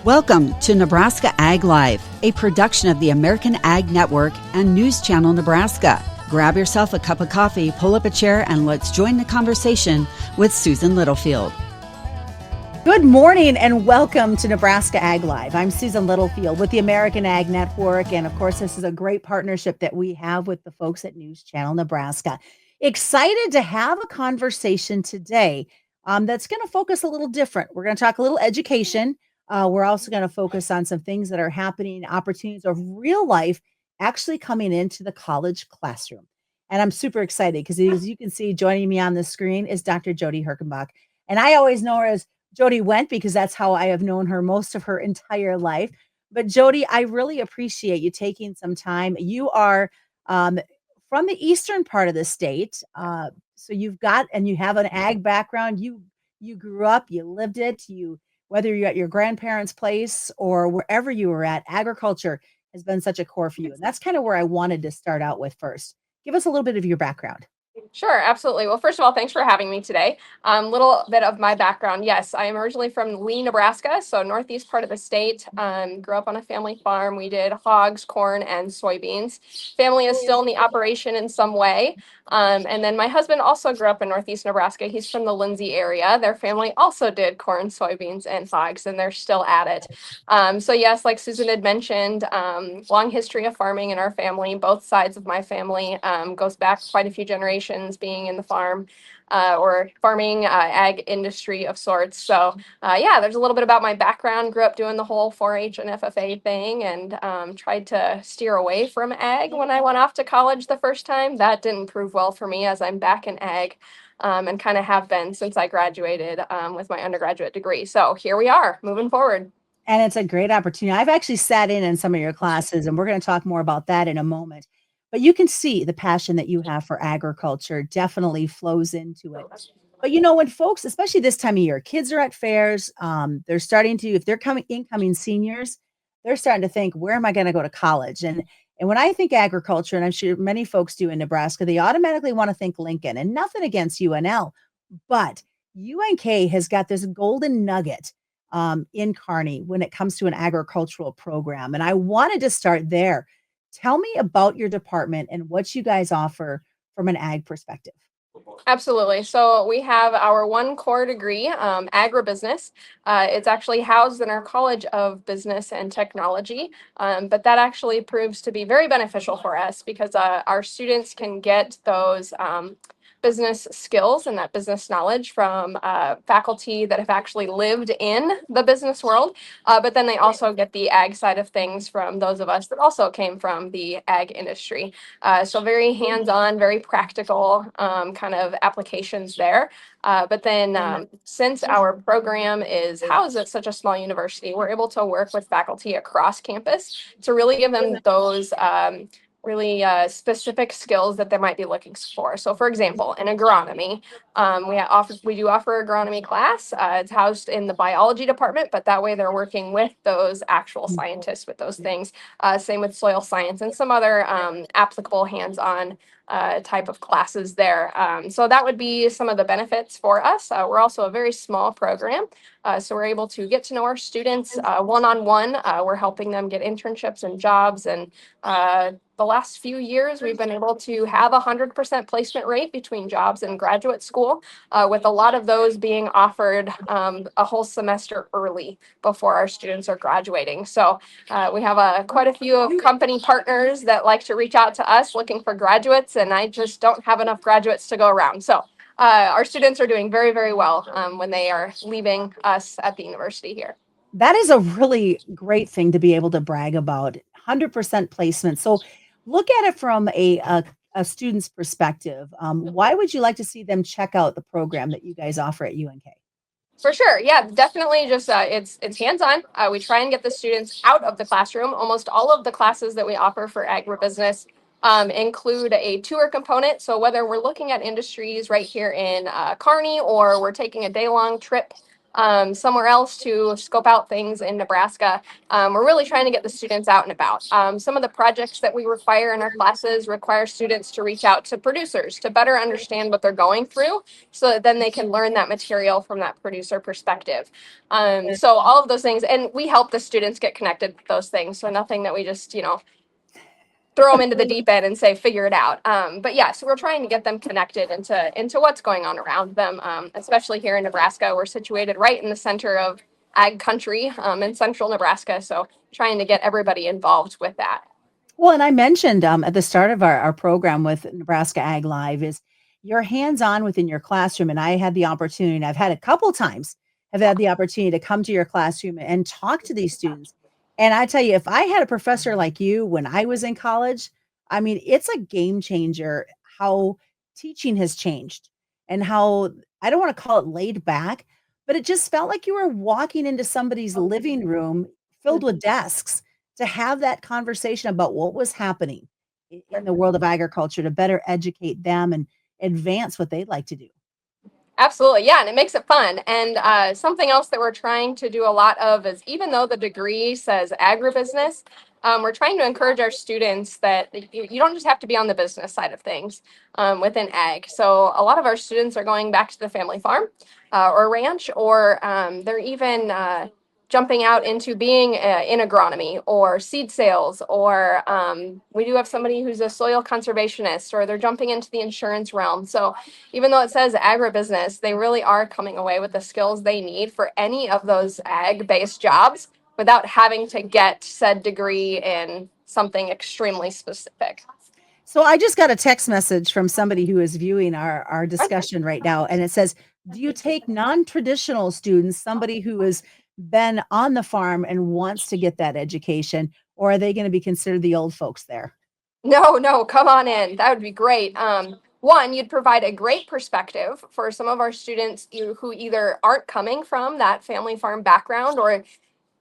Welcome to Nebraska Ag Live, a production of the American Ag Network and News Channel Nebraska. Grab yourself a cup of coffee, pull up a chair, and let's join the conversation with Susan Littlefield. Good morning and welcome to Nebraska Ag Live. I'm Susan Littlefield with the American Ag Network. And of course, this is a great partnership that we have with the folks at News Channel Nebraska. Excited to have a conversation today that's going to focus a little different. We're going to talk a little education. We're also going to focus on some things that are happening, opportunities of real life actually coming into the college classroom. And I'm super excited because as you can see, joining me on the screen is Dr. Jody Herchenbach. And I always know her as Jody Went because that's how I have known her most of her entire life. But Jody, I really appreciate you taking some time. You are from the eastern part of the state. So you have an ag background. You grew up, you lived it, whether you're at your grandparents' place or wherever you were at, agriculture has been such a core for you. And that's kind of where I wanted to start out with first. Give us a little bit of your background. Sure, absolutely. Well, first of all, thanks for having me today. Little bit of my background. Yes, I am originally from Lee, Nebraska, so northeast part of the state. Grew up on a family farm. We did hogs, corn, and soybeans. Family is still in the operation in some way. And then my husband also grew up in northeast Nebraska. He's from the Lindsay area. Their family also did corn, soybeans, and hogs, and they're still at it. So yes, like Susan had mentioned, long history of farming in our family. Both sides of my family goes back quite a few generations being in the farm or farming ag industry of sorts. So yeah, there's a little bit about my background. Grew up doing the whole 4-H and FFA thing and tried to steer away from ag when I went off to college the first time. That didn't prove well for me as I'm back in ag and kind of have been since I graduated with my undergraduate degree. So here we are moving forward. And it's a great opportunity. I've actually sat in some of your classes, and we're going to talk more about that in a moment. But you can see the passion that you have for agriculture definitely flows into it. But when folks, especially this time of year, kids are at fairs, they're starting to, if they're incoming seniors, they're starting to think, where am I going to go to college? And when I think agriculture, and I'm sure many folks do in Nebraska, they automatically want to think Lincoln. And nothing against UNL, but UNK has got this golden nugget in Kearney when it comes to an agricultural program. And I wanted to start there. Tell me about your department and what you guys offer from an ag perspective. Absolutely. So we have our one core degree, agribusiness. It's actually housed in our College of Business and Technology, but that actually proves to be very beneficial for us because our students can get those business skills and that business knowledge from faculty that have actually lived in the business world. But then they also get the ag side of things from those of us that also came from the ag industry. So very hands-on, very practical kind of applications there. But then since our program is housed at such a small university, we're able to work with faculty across campus to really give them those really specific skills that they might be looking for. So for example, in agronomy, we do offer agronomy class. It's housed in the biology department, but that way they're working with those actual scientists with those things. Same with soil science and some other applicable hands-on type of classes there. So that would be some of the benefits for us. We're also a very small program. So we're able to get to know our students one-on-one. We're helping them get internships and jobs. And the last few years, we've been able to have 100% placement rate between jobs and graduate school, with a lot of those being offered a whole semester early before our students are graduating. So we have quite a few of company partners that like to reach out to us looking for graduates, and I just don't have enough graduates to go around. So our students are doing very, very well when they are leaving us at the university here. That is a really great thing to be able to brag about, 100% placement. So look at it from a student's perspective. Why would you like to see them check out the program that you guys offer at UNK? For sure. Yeah, definitely. Just it's hands-on. We try and get the students out of the classroom. Almost all of the classes that we offer for agribusiness include a tour component. So whether we're looking at industries right here in Kearney or we're taking a day-long trip somewhere else to scope out things in Nebraska. We're really trying to get the students out and about. Some of the projects that we require in our classes require students to reach out to producers to better understand what they're going through so that then they can learn that material from that producer perspective. So all of those things, and we help the students get connected with those things. So nothing that we just, throw them into the deep end and say, figure it out. But yeah, so we're trying to get them connected into what's going on around them, especially here in Nebraska. We're situated right in the center of ag country in central Nebraska. So trying to get everybody involved with that. Well, and I mentioned at the start of our program with Nebraska Ag Live is you're hands-on within your classroom. And I had the opportunity, and I've had a couple times, have had the opportunity to come to your classroom and talk to these students. And I tell you, if I had a professor like you when I was in college, I mean, it's a game changer how teaching has changed and how I don't want to call it laid back, but it just felt like you were walking into somebody's living room filled with desks to have that conversation about what was happening in the world of agriculture to better educate them and advance what they'd like to do. Absolutely. Yeah. And it makes it fun. And something else that we're trying to do a lot of is even though the degree says agribusiness, we're trying to encourage our students that you don't just have to be on the business side of things within ag. So a lot of our students are going back to the family farm or ranch, or they're even jumping out into being in agronomy or seed sales, or we do have somebody who's a soil conservationist, or they're jumping into the insurance realm. So even though it says agribusiness, they really are coming away with the skills they need for any of those ag-based jobs without having to get said degree in something extremely specific. So I just got a text message from somebody who is viewing our discussion right now, and it says, "Do you take non-traditional students, somebody who has been on the farm and wants to get that education, or are they going to be considered the old folks there?" No, come on in. That would be great. One, you'd provide a great perspective for some of our students who either aren't coming from that family farm background, or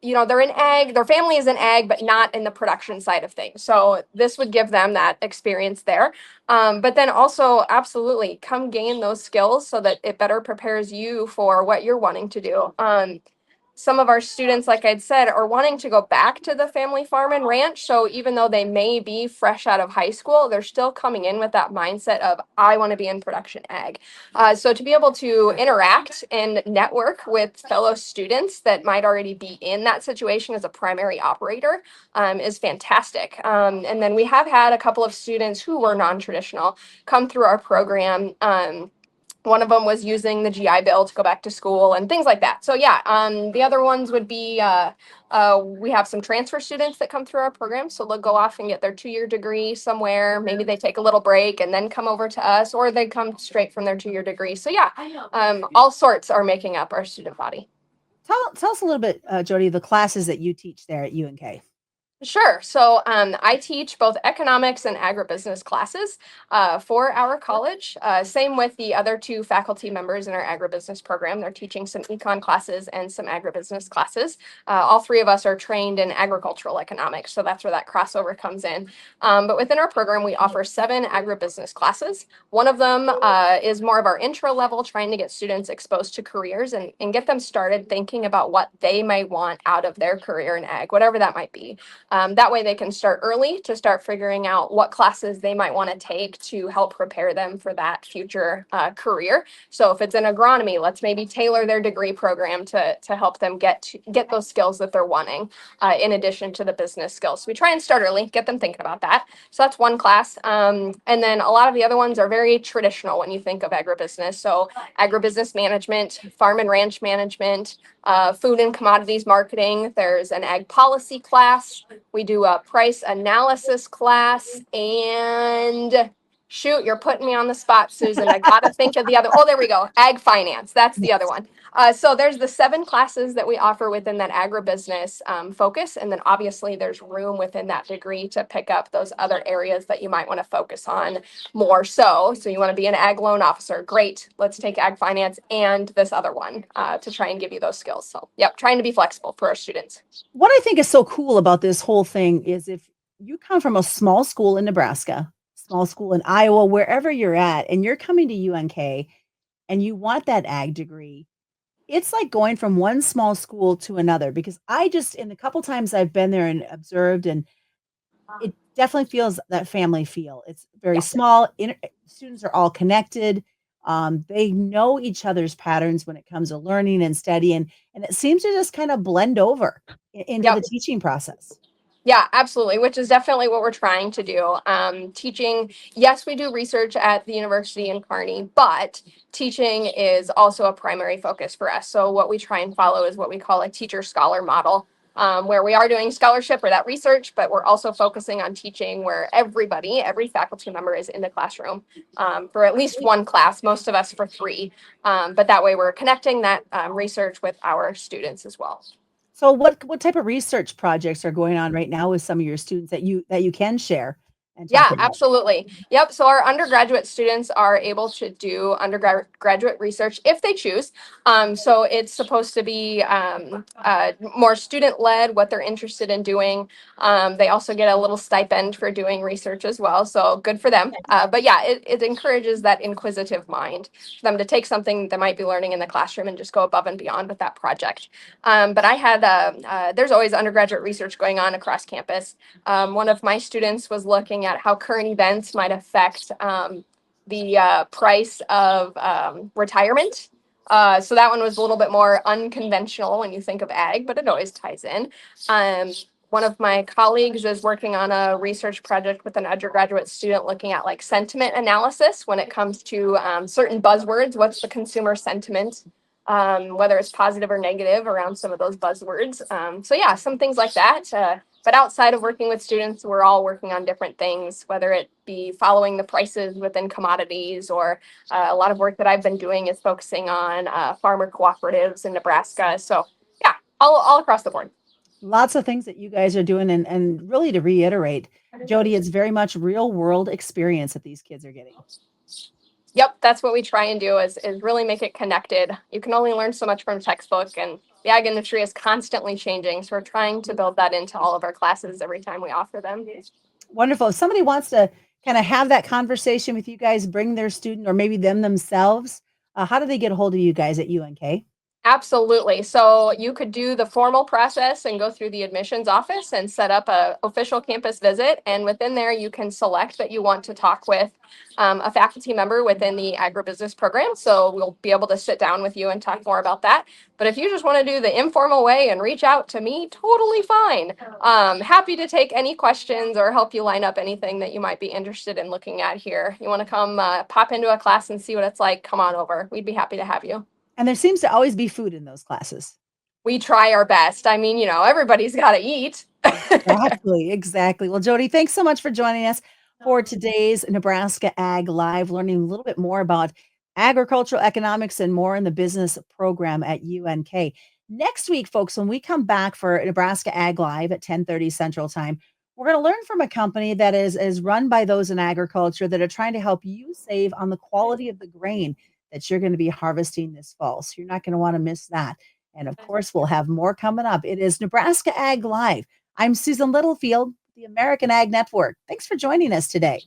they're in ag, their family is in ag, but not in the production side of things. So this would give them that experience there. But then also, absolutely, come gain those skills so that it better prepares you for what you're wanting to do. Some of our students, like I'd said, are wanting to go back to the family farm and ranch. So even though they may be fresh out of high school, they're still coming in with that mindset of, I want to be in production ag. So to be able to interact and network with fellow students that might already be in that situation as a primary operator is fantastic. And then we have had a couple of students who were non-traditional come through our program. One of them was using the GI Bill to go back to school and things like that. So yeah, the other ones would be we have some transfer students that come through our program. So they'll go off and get their 2-year degree somewhere. Maybe they take a little break and then come over to us, or they come straight from their 2-year degree. So yeah, all sorts are making up our student body. Tell us a little bit, Jody, the classes that you teach there at UNK. Sure. So I teach both economics and agribusiness classes for our college. Same with the other 2 faculty members in our agribusiness program. They're teaching some econ classes and some agribusiness classes. All 3 of us are trained in agricultural economics, so that's where that crossover comes in. But within our program, we offer 7 agribusiness classes. One of them is more of our intro level, trying to get students exposed to careers and get them started thinking about what they might want out of their career in ag, whatever that might be. That way they can start early to start figuring out what classes they might want to take to help prepare them for that future career. So if it's in agronomy, let's maybe tailor their degree program to help them get those skills that they're wanting in addition to the business skills. So we try and start early, get them thinking about that. So that's one class. And then a lot of the other ones are very traditional when you think of agribusiness. So agribusiness management, farm and ranch management, food and commodities marketing. There's an ag policy class. We do a price analysis class, and shoot, you're putting me on the spot, Susan. I got to think of the other. Oh, there we go. Ag finance. That's the other one. So there's the 7 classes that we offer within that agribusiness focus. And then obviously there's room within that degree to pick up those other areas that you might want to focus on more so. So you want to be an ag loan officer. Great. Let's take ag finance and this other one to try and give you those skills. So yep, trying to be flexible for our students. What I think is so cool about this whole thing is if you come from a small school in Nebraska, small school in Iowa, wherever you're at, and you're coming to UNK and you want that ag degree, It's like going from one small school to another because I just in the couple times I've been there and observed, and it definitely feels that family feel. It's very Yeah. small. Students are all connected. They know each other's patterns when it comes to learning and studying, and it seems to just kind of blend over into the Yep. teaching process. Yeah, absolutely, which is definitely what we're trying to do. Teaching, yes, we do research at the university in Kearney, but teaching is also a primary focus for us. So, what we try and follow is what we call a teacher scholar model, where we are doing scholarship or that research, but we're also focusing on teaching where everybody, every faculty member is in the classroom for at least one class, most of us for three. But that way, we're connecting that research with our students as well. So what type of research projects are going on right now with some of your students that you can share and talk Yeah, about? absolutely. Yep. So our undergraduate students are able to do undergraduate research if they choose. So it's supposed to be more student led, what they're interested in doing. They also get a little stipend for doing research as well. So good for them. But yeah, it encourages that inquisitive mind for them to take something they might be learning in the classroom and just go above and beyond with that project. But I had, there's always undergraduate research going on across campus. One of my students was looking at how current events might affect the price of retirement. So that one was a little bit more unconventional when you think of ag, but it always ties in. Um, One of my colleagues is working on a research project with an undergraduate student looking at like sentiment analysis when it comes to certain buzzwords. What's the consumer sentiment? Whether it's positive or negative around some of those buzzwords. So yeah, some things like that. But outside of working with students, we're all working on different things, whether it be following the prices within commodities or a lot of work that I've been doing is focusing on farmer cooperatives in Nebraska. So yeah, all across the board. Lots of things that you guys are doing and really to reiterate, Jody, it's very much real world experience that these kids are getting. Yep, that's what we try and do is really make it connected. You can only learn so much from textbook, and the ag industry is constantly changing. So we're trying to build that into all of our classes every time we offer them. Wonderful. If somebody wants to kind of have that conversation with you guys, bring their student or maybe them themselves, how do they get a hold of you guys at UNK? Absolutely. So you could do the formal process and go through the admissions office and set up a official campus visit. And within there, you can select that you want to talk with a faculty member within the agribusiness program. So we'll be able to sit down with you and talk more about that. But if you just want to do the informal way and reach out to me, totally fine. Happy to take any questions or help you line up anything that you might be interested in looking at here. You want to come pop into a class and see what it's like? Come on over. We'd be happy to have you. And there seems to always be food in those classes. We try our best. I mean, everybody's got to eat. Exactly, exactly. Well, Jody, thanks so much for joining us for today's Nebraska Ag Live, learning a little bit more about agricultural economics and more in the business program at UNK. Next week, folks, when we come back for Nebraska Ag Live at 10:30 Central Time, we're going to learn from a company that is run by those in agriculture that are trying to help you save on the quality of the grain that you're going to be harvesting this fall. So you're not going to want to miss that. And of course, we'll have more coming up. It is Nebraska Ag Live. I'm Susan Littlefield, the American Ag Network. Thanks for joining us today.